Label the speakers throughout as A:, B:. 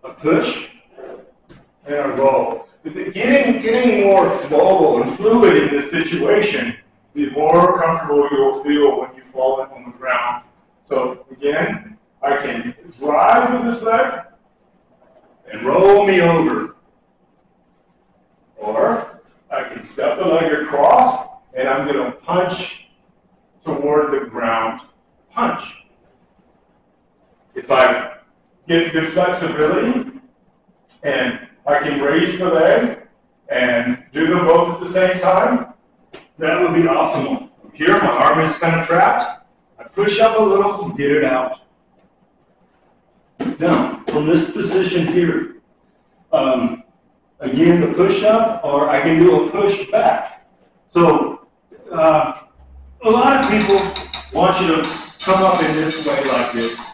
A: a push, and a roll. Getting more mobile and fluid in this situation, the more comfortable you'll feel when you fall on the ground. So again, I can drive with this leg and roll me over. Or I can step the leg across and I'm going to punch toward the ground. Punch. If I get good flexibility and I can raise the leg and do them both at the same time, that would be optimal. Here, my arm is kind of trapped. I push up a little and get it out. Now, from this position here, again, the push up, or I can do a push back. So, a lot of people want you to come up in this way like this.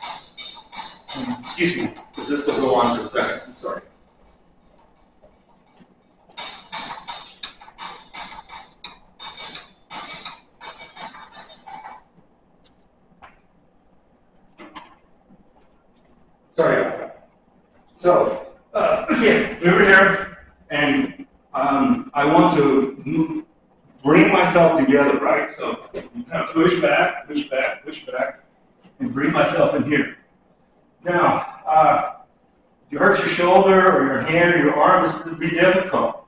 A: Excuse me, because this will go on for a second. I'm sorry. Sorry about that. So, again, over here, and I want to bring myself together, right? So, you kind of push back, push back, push back, and bring myself in here. Now, if you hurt your shoulder or your hand or your arm, this would be difficult.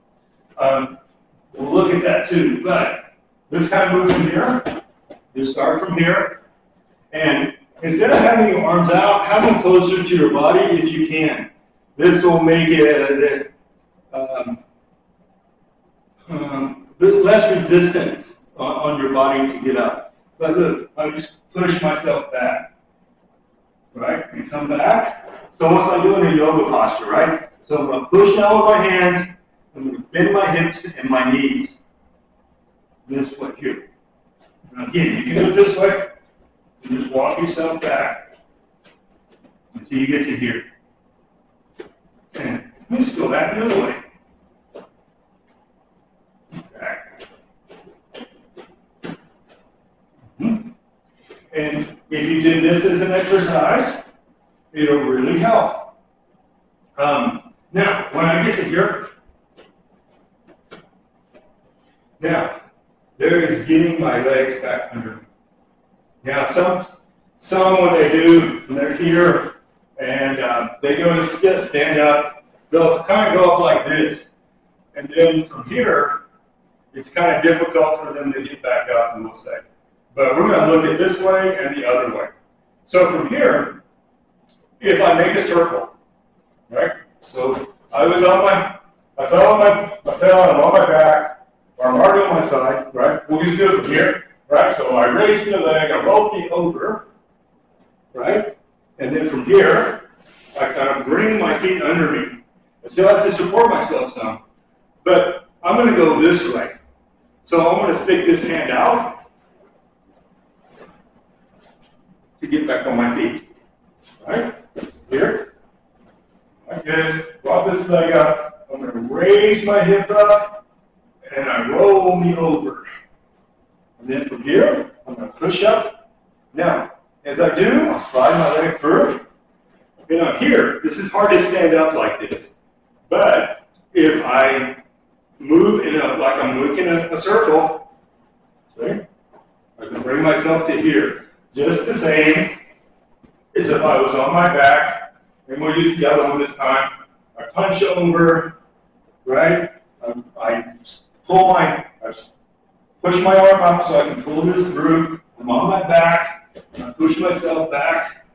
A: We'll look at that too, but this kind of move from here, you start from here, and instead of having your arms out, have them closer to your body if you can. This will make it less resistance on your body to get up. But look, I just push myself back, right? And come back. It's almost like doing a yoga posture, right? So I'm going to push down with my hands. I'm going to bend my hips and my knees this way here. Now again, you can do it this way. You just walk yourself back until you get to here. And you just go back the other way. Back. And if you did this as an exercise, it'll really help. Now, when I get to here, now, there is getting my legs back under me. Now, some when they do, when they're here and they go to stand up, they'll kind of go up like this. And then from here, it's kind of difficult for them to get back up, and we'll say. But we're going to look at this way and the other way. So from here, if I make a circle, right? So I fell and I'm on my back, or I'm already on my side, right? We'll just do it from here. Right, so I raise the leg, I roll me over, right? And then from here, I kind of bring my feet under me. I still have to support myself some, but I'm going to go this way. So I'm going to stick this hand out to get back on my feet. Right? Here, like this, drop this leg up. I'm going to raise my hip up, and I roll me over. And then from here, I'm going to push up. Now, as I do, I'll slide my leg through. And up here, this is hard to stand up like this. But if I move like I'm making a circle, see, I can bring myself to here. Just the same as if I was on my back. And we'll use the other one this time. I punch over, right? I push my arm up so I can pull this through. I'm on my back. I push myself back.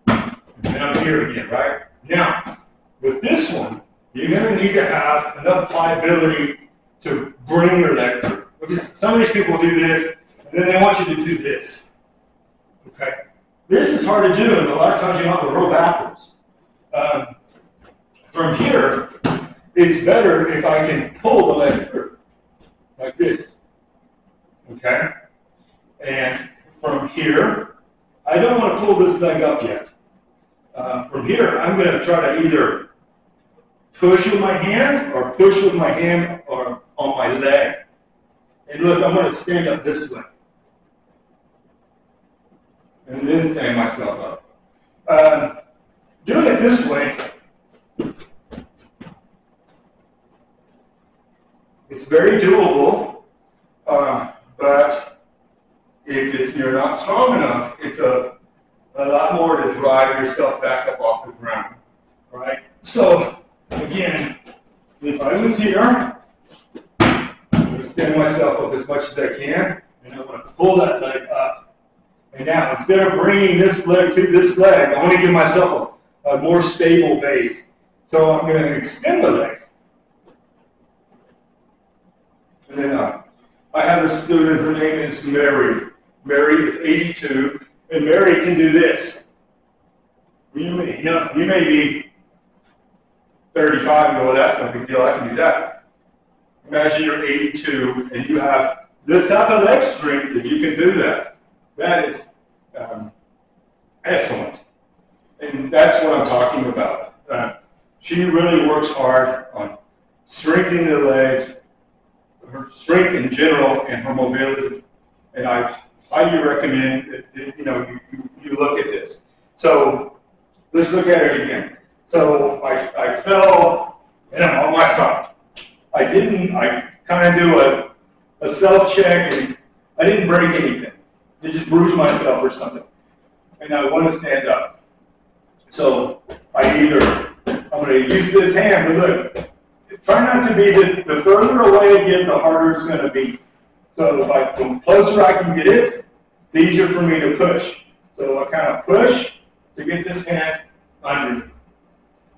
A: And I'm here again, right? Now, with this one, you're going to need to have enough pliability to bring your leg through. Because some of these people do this, and then they want you to do this. Okay? This is hard to do, and a lot of times you have to roll backwards. From here, it's better if I can pull the leg through, like this. Okay? And from here, I don't want to pull this leg up yet. From here, I'm going to try to either push with my hands or push with my hand or on my leg. And look, I'm going to stand up this way. And then stand myself up. Doing it this way very doable, but if you're not strong enough, it's a lot more to drive yourself back up off the ground, right? So, again, if I was here, I'm going to stand myself up as much as I can, and I'm going to pull that leg up. And now, instead of bringing this leg to this leg, I want to give myself a more stable base. So I'm going to extend the leg. And then I have a student, her name is Mary. Mary is 82, and Mary can do this. You may be 35 and go, well, that's no big deal, I can do that. Imagine you're 82 and you have this type of leg strength that you can do that. That is excellent. And that's what I'm talking about. She really works hard on strengthening the legs, her strength in general, and her mobility. And I highly recommend that you look at this. So let's look at it again. So I fell and I'm on my side. I kind of do a self-check and I didn't break anything. I just bruised myself or something. And I want to stand up. So I'm going to use this hand, but look, try not to be this, the further away I get, the harder it's going to be. So if I go closer I can get it, it's easier for me to push. So I kind of push to get this hand under me,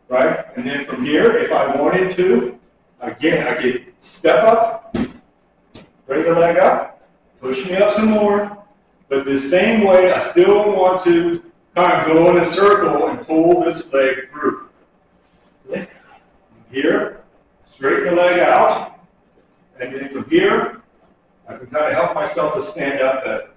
A: right? And then from here, if I wanted to, again, I could step up, bring the leg up, push me up some more, but the same way I still want to kind of go in a circle and pull this leg through. Okay. Here, straighten the leg out, and then from here, I can kind of help myself to stand up better.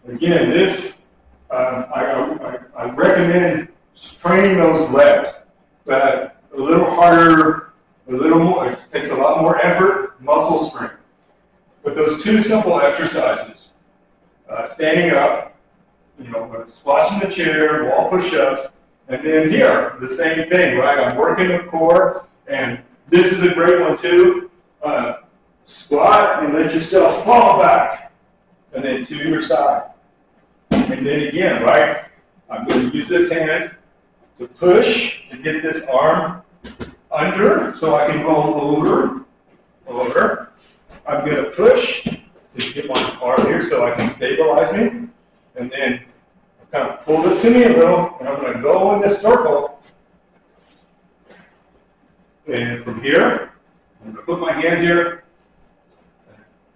A: Again, this, I recommend training those legs, but a little harder, a little more, it takes a lot more effort, muscle strength. But those two simple exercises, standing up, squats in the chair, wall push-ups, and then here, the same thing, right? I'm working the core, and this is a great one too. Squat and let yourself fall back, and then to your side. And then again, right? I'm going to use this hand to push to get this arm under so I can roll over. I'm going to push to get my arm here so I can stabilize me. And then kind of pull this to me a little, and I'm going to go in this circle. And from here, I'm going to put my hand here,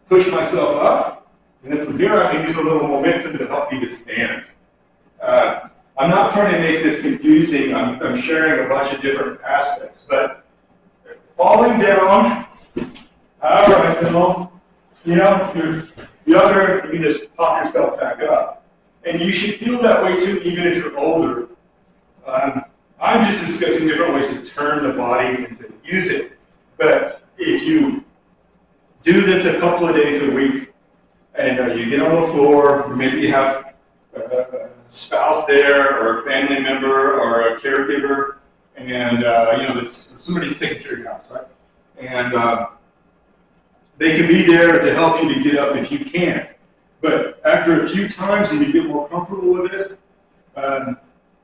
A: push myself up. And then from here, I can use a little momentum to help me to stand. I'm not trying to make this confusing. I'm sharing a bunch of different aspects. But falling down, all right, Phil, if you're younger, you can just pop yourself back up. And you should feel that way too, even if you're older. I'm just discussing different ways to turn the body and to use it. But if you do this a couple of days a week, and you get on the floor, maybe you have a spouse there, or a family member, or a caregiver, and somebody's taking care of your house, right? And they can be there to help you to get up if you can. But after a few times and you get more comfortable with this,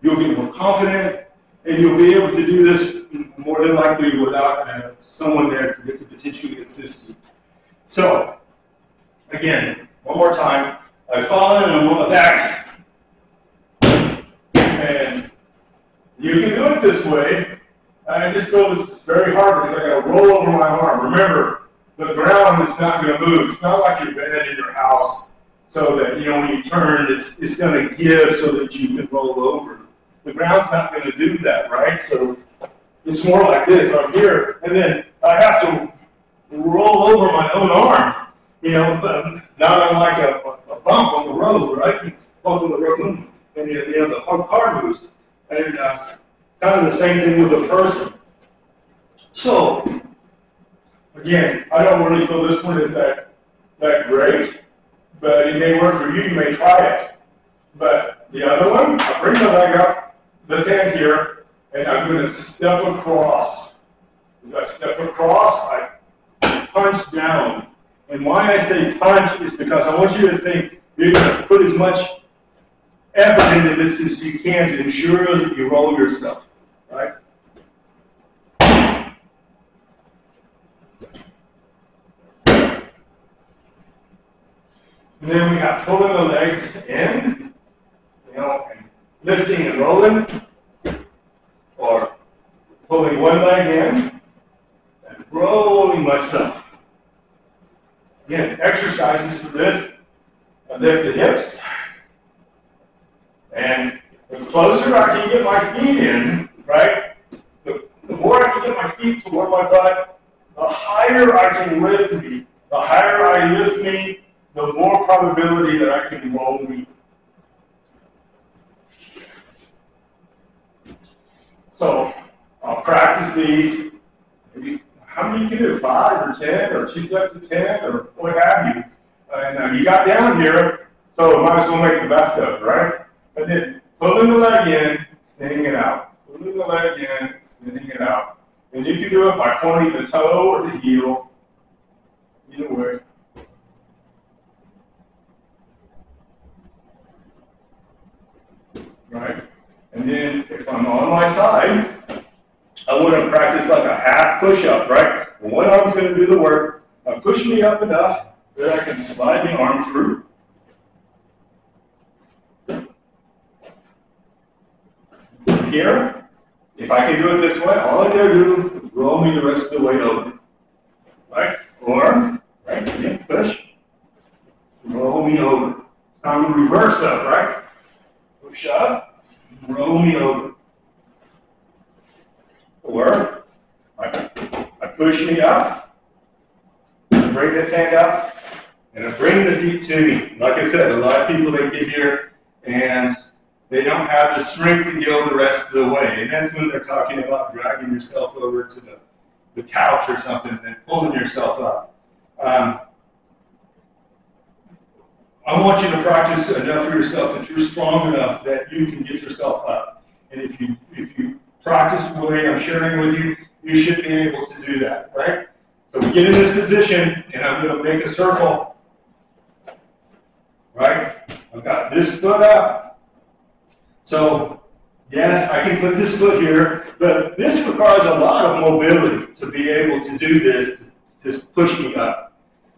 A: you'll get more confident, and you'll be able to do this more than likely without someone there that could potentially assist you. So, again, one more time. I've fallen and I'm on the back. And you can do it this way. I just feel this is very hard because I got to roll over my arm. Remember, the ground is not going to move. It's not like your bed in your house so that, when you turn, it's going to give so that you can roll over. The ground's not going to do that, right? So it's more like this. I'm here, and then I have to roll over my own arm. But not unlike a bump on the road, right? You bump on the road, and the whole car moves. And kind of the same thing with a person. So, again, I don't really feel this one is that great, but it may work for you. You may try it. But the other one, I bring the leg up, this hand here, and I'm going to step across. As I step across, I punch down. And why I say punch is because I want you to think you're going to put as much effort into this as you can to ensure that you roll yourself, right? And then we have pulling the legs in, and lifting and rolling, or pulling one leg in and rolling myself. Again, exercises for this. I lift the hips, and the closer I can get my feet in, right, the more I can get my feet toward my butt, the higher I can lift me. The higher I lift me, the more probability that I can roll me. So I'll practice these. Maybe how many you can do? 5 or 10 or 2 sets of 10 or what have you. And you got down here, so might as well make the best of it, right? And then pulling the leg in, extending it out. Pulling the leg in, extending it out. And you can do it by pointing the toe or the heel. Either way. Right? And then if I'm on my side, I want to practice like a half push-up, right? Well, one arm's going to do the work. Push me up enough that I can slide the arm through. From here, if I can do it this way, all I gotta do is roll me the rest of the way over. Right? Or, right, again, push, roll me over. Time to reverse up, right? Push up, roll me over. Or, I push me up, bring this hand up, and I bring the feet to me. Like I said, a lot of people, they get here and they don't have the strength to go the rest of the way. And that's when they're talking about dragging yourself over to the couch or something and then pulling yourself up. I want you to practice enough for yourself that you're strong enough that you can get yourself up. And if you practice the way I'm sharing with you, you should be able to do that, right? So we get in this position, and I'm going to make a circle, right? I've got this foot up. So, yes, I can put this foot here, but this requires a lot of mobility to be able to do this, to push me up.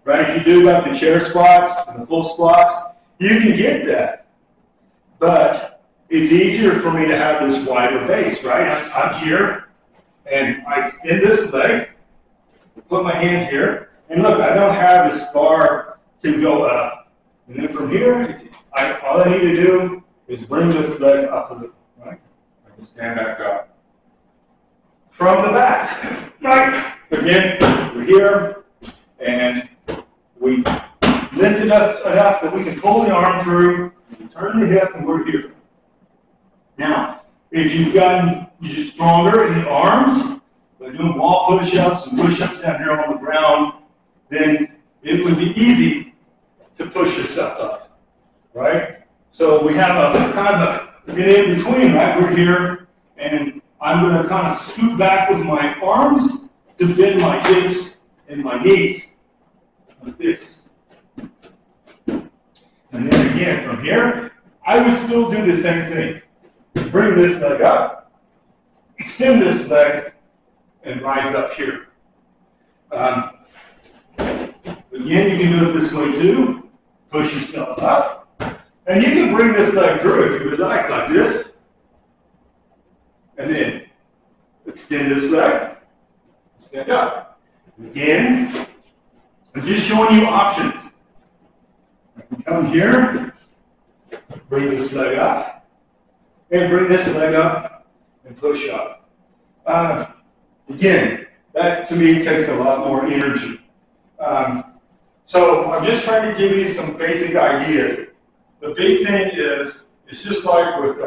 A: Right? If you do like the chair squats and the full squats, you can get that. But it's easier for me to have this wider base, right? I'm here, and I extend this leg, put my hand here, and look, I don't have as far to go up. And then from here, all I need to do is bring this leg up a little, right? I can stand back up. From the back, right? Again, we're here, and we lift it up enough that we can pull the arm through, turn the hip, and we're here. Now, if you're stronger in the arms, by doing wall push-ups and push-ups down here on the ground, then it would be easy to push yourself up, right? So we have a kind of an in-between, right? We're here, and I'm going to kind of scoot back with my arms to bend my hips and my knees, like this. And then again, from here, I would still do the same thing. Bring this leg up, extend this leg, and rise up here. Again, you can do it this way too. Push yourself up. And you can bring this leg through if you would like this. And then extend this leg, stand up. Again, I'm just showing you options. I can come here, bring this leg up, and bring this leg up and push up. Again, that to me takes a lot more energy. So I'm just trying to give you some basic ideas. The big thing is, it's just like with,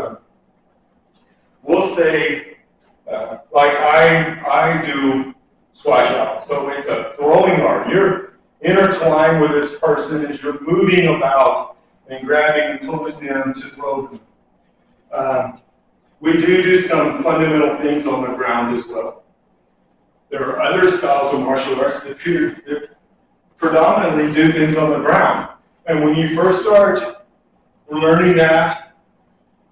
A: we'll say, like I do squash out. So it's a throwing arm. You're intertwined with this person as you're moving about and grabbing and pulling them to throw them. We do some fundamental things on the ground as well. There are other styles of martial arts that predominantly do things on the ground. And when you first start learning that,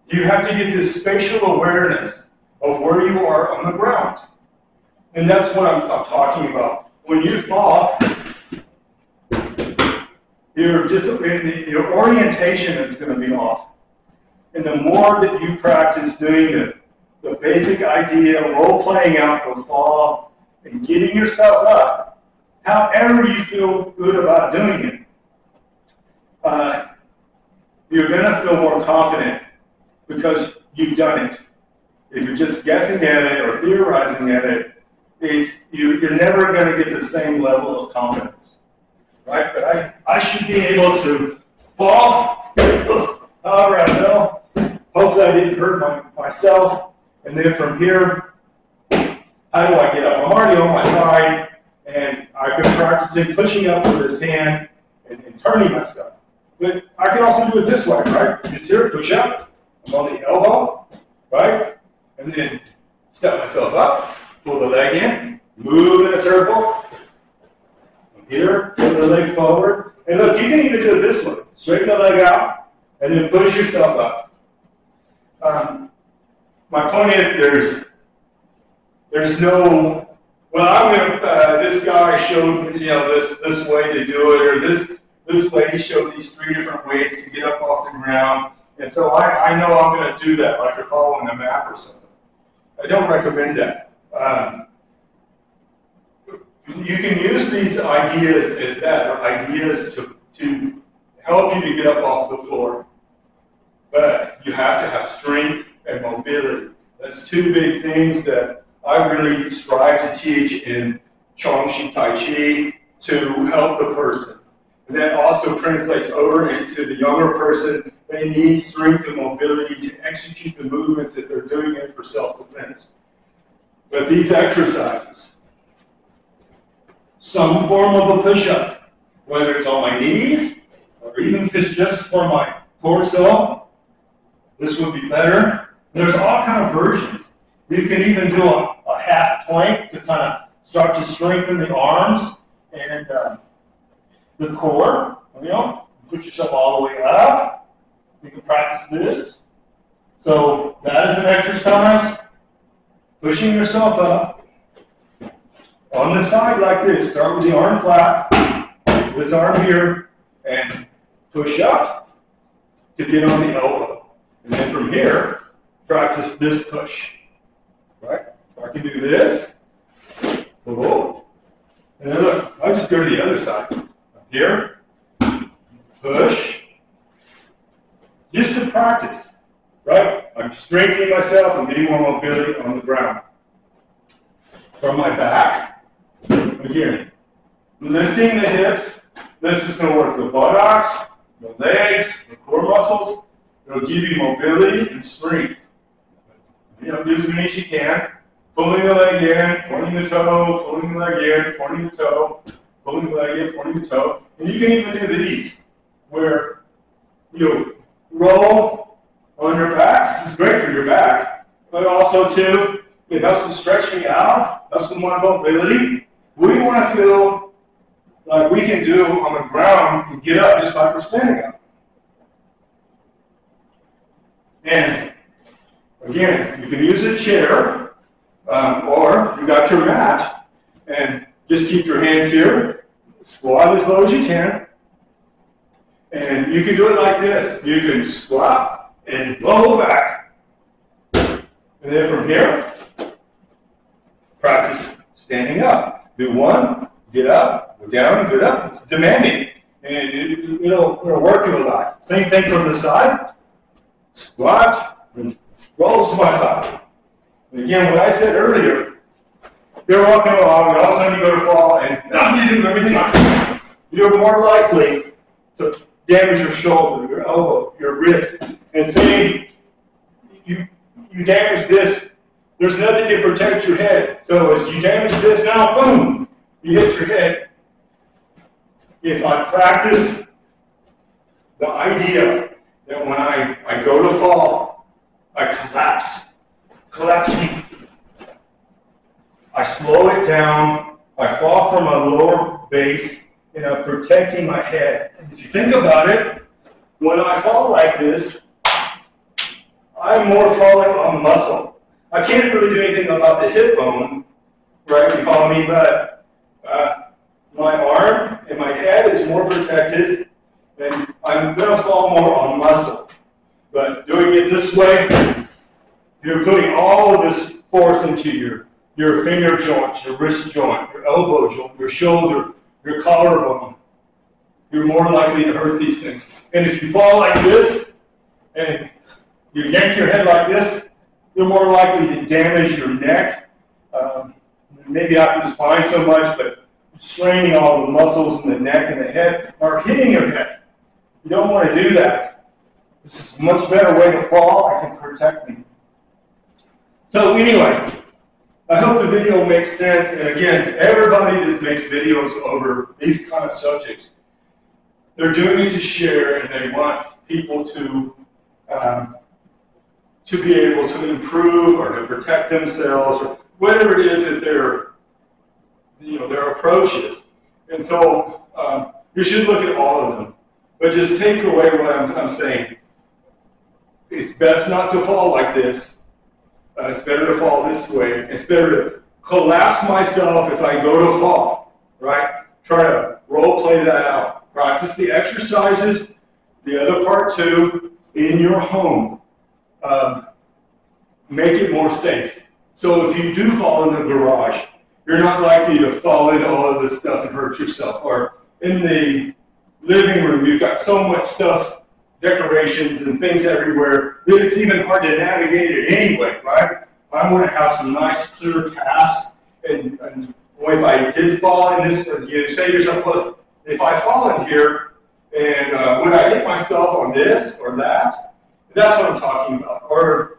A: you have to get this spatial awareness of where you are on the ground. And that's what I'm talking about. When you fall, your orientation is going to be off. And the more that you practice doing the basic idea, role-playing out the fall, and getting yourself up, however you feel good about doing it, you're going to feel more confident because you've done it. If you're just guessing at it or theorizing at it, you're never going to get the same level of confidence, right? But I should be able to fall, however I will. Hopefully I didn't hurt myself. And then from here, how do I get up? I'm already on my side, and I've been practicing pushing up with this hand and turning myself. But I can also do it this way, right? Just here, push up. I'm on the elbow, right? And then step myself up, pull the leg in, move in a circle. From here, pull the leg forward. And look, you can even do it this way. Straighten the leg out, and then push yourself up. My point is there's no, well, this guy showed, this way to do it, or this lady showed these 3 different ways to get up off the ground. And so I know I'm going to do that, like you're following a map or something. I don't recommend that. You can use these ideas as that, or ideas to help you to get up off the floor. But you have to have strength and mobility. That's 2 big things that I really strive to teach in Chang Taiji to help the person. And that also translates over into the younger person. They need strength and mobility to execute the movements that they're doing it for self-defense. But these exercises, some form of a push-up, whether it's on my knees, or even if it's just for my torso, this would be better. There's all kind of versions. You can even do a half plank to kind of start to strengthen the arms and the core. Put yourself all the way up. You can practice this. So that is an exercise. Pushing yourself up. On the side like this. Start with the arm flat. This arm here. And push up to get on the elbow. And then from here, practice this push. Right? I can do this. Whoa. And then look, I'll just go to the other side. Here. Push. Just to practice. Right? I'm strengthening myself and getting more mobility on the ground. From my back. Again. Lifting the hips. This is going to work the buttocks, the legs, the core muscles. It'll give you mobility and strength. Do as many as you can. Pulling the leg in, pointing the toe, pulling the leg in, pointing the toe, pulling the leg in, pointing the toe. And you can even do these, where you roll on your back. This is great for your back. But also, too, it helps to stretch me out, helps with my mobility. We want to feel like we can do on the ground and get up just like we're standing up. And again, you can use a chair, or you got your mat, and just keep your hands here. Squat as low as you can. And you can do it like this. You can squat and roll back. And then from here, practice standing up. Do one, get up, go down, get up. It's demanding. And it'll work you a lot. Same thing from the side. Squat and roll to my side. And again, what I said earlier, you're walking along, and all of a sudden you go to fall, and you do everything like you're more likely to damage your shoulder, your elbow, your wrist. And say you damage this, there's nothing to protect your head. So as you damage this now, boom, you hit your head. If I practice the idea that when I go to fall, I collapse. Collapsing. I slow it down. I fall from a lower base, and I'm protecting my head. And if you think about it, when I fall like this, I'm more falling on muscle. I can't really do anything about the hip bone, right? You follow me? But my arm and my head is more protected, and I'm going to fall more on muscle. But doing it this way, you're putting all of this force into your finger joints, your wrist joint, your elbow joint, your shoulder, your collarbone. You're more likely to hurt these things. And if you fall like this, and you yank your head like this, you're more likely to damage your neck, maybe not the spine so much, but straining all the muscles in the neck and the head, or hitting your head. You don't want to do that. This is a much better way to fall. I can protect me. So anyway, I hope the video makes sense. And again, everybody that makes videos over these kind of subjects, they're doing it to share, and they want people to be able to improve or to protect themselves, or whatever it is that their approach is. And so you should look at all of them, but just take away what I'm saying. It's best not to fall like this. It's better to fall this way. It's better to collapse myself if I go to fall, right? Try to role play that out. Practice the exercises. The other part too, in your home. Make it more safe. So if you do fall in the garage, you're not likely to fall into all of this stuff and hurt yourself. Or in the living room, you've got so much stuff, decorations and things everywhere, that it's even hard to navigate it anyway, right? I want to have some nice clear paths, and if I did fall in this, you say to yourself, well, if I fall in here, and would I hit myself on this or that? That's what I'm talking about. Or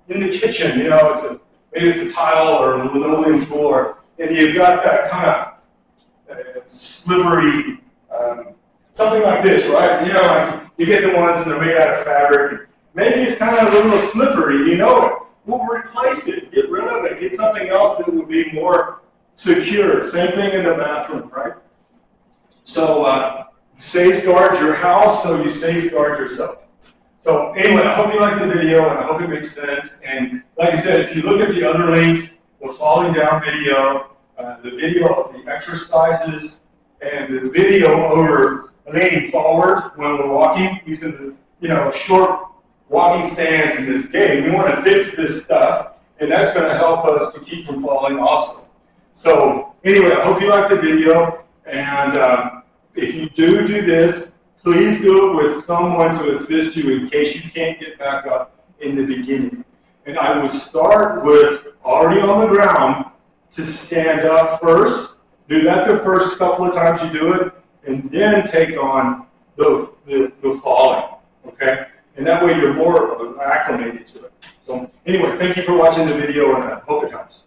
A: in the kitchen, you know, maybe it's a tile or a linoleum floor, and you've got that kind of slippery, something like this, right? You know, like you get the ones that are made out of fabric. Maybe it's kind of a little slippery, you know it. We'll replace it, get rid of it, get something else that would be more secure. Same thing in the bathroom, right? So safeguard your house so you safeguard yourself. So anyway, I hope you liked the video, and I hope it makes sense. And like I said, if you look at the other links, the falling down video, the video of the exercises, and the video over leaning forward when we're walking, using the short walking stance in this game. We want to fix this stuff, and that's going to help us to keep from falling also. So anyway, I hope you liked the video, and if you do this, please do it with someone to assist you in case you can't get back up in the beginning. And I would start with already on the ground to stand up first. Do that the first couple of times you do it, and then take on the falling, okay? And that way you're more acclimated to it. So anyway, thank you for watching the video, and I hope it helps.